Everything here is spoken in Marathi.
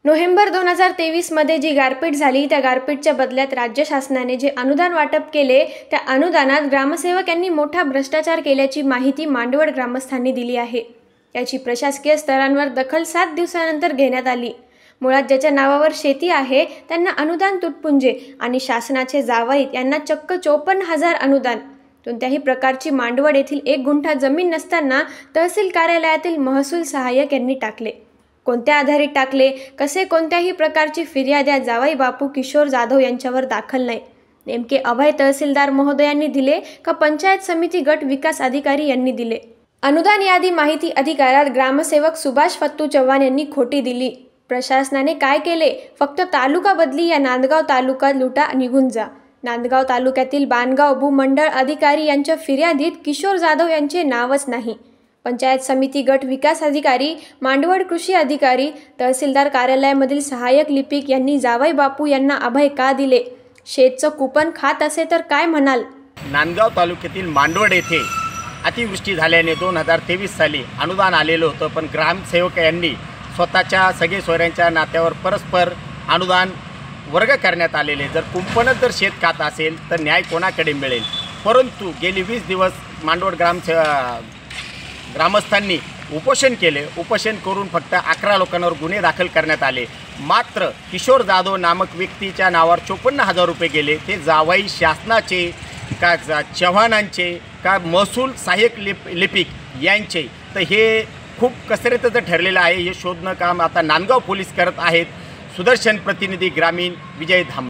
नोव्हेंबर 2023 मध्ये जी गारपीट झाली त्या गारपीटच्या बदल्यात राज्य शासनाने जे अनुदान वाटप केले त्या अनुदानात ग्रामसेवक यांनी मोठा भ्रष्टाचार केल्याची माहिती मांडवड ग्रामस्थांनी दिली आहे। याची प्रशासकीय स्तरांवर दखल 7 दिवसानंतर घेण्यात आली। मुळात ज्याच्या नावावर शेती आहे त्यांना अनुदान तुटपुंजे आणि शासनाचे जावईत यांना चक्क 54,000 अनुदान। कोणत्याही प्रकारची मांडवड येथील 1 गुंठा जमीन नसताना तहसील कार्यालयातील महसूल सहाय्यक यांनी टाकले। कोणत्या आधारित टाकले, कसे कोणत्याही प्रकारची फिर्याद या जावई बापू किशोर जाधव यांच्यावर दाखल नाही। नेमके अभय तहसीलदार महोदयांनी दिले का पंचायत समिती गट विकास अधिकारी यांनी दिले? अनुदान यादी माहिती अधिकारात ग्रामसेवक सुभाष फत्तू चव्हाण यांनी खोटी दिली। प्रशासनाने काय केले? फक्त तालुका बदली या नांदगाव तालुका लुटा निघून जा। नांदगाव तालुक्यातील बाणगाव भूमंडळ अधिकारी यांच्या फिर्यादीत किशोर जाधव यांचे नावच नाही। पंचायत समिती गट विकास अधिकारी, मांडवड कृषी अधिकारी, तहसीलदार कार्यालयामधील सहाय्यक लिपिक यांनी जावई बापू यांना अभय का दिले? शेतचं कुपन खात असे तर काय म्हणाल? नांदगाव तालुक्यातील मांडवड येथे अतिवृष्टी झाल्याने 2023 साली अनुदान आलेलं होतं, पण ग्रामसेवक यांनी स्वतःच्या सगळे सोयऱ्यांच्या नात्यावर परस्पर अनुदान वर्ग करण्यात आलेले। जर कुंपणच जर शेत खात असेल तर न्याय कोणाकडे मिळेल? परंतु गेली 20 दिवस मांडवड ग्रामस्थांनी उपोषण केले। उपोषण करून फक्त 11 लोकांवर गुन्हे दाखल करण्यात आले। मात्र किशोर जाधव नामक व्यक्तीच्या नावावर 54,000 रुपये गेले। ते जावई शासनाचे का चव्हाणांचे का महसूल सहाय्यक लिपिक यांचे? तर हे खूप कसरतीचं ठरलेलं आहे। हे शोधणं काम आता नांदगाव पोलीस करत आहेत। सुदर्शन प्रतिनिधी ग्रामीण, विजय धाम।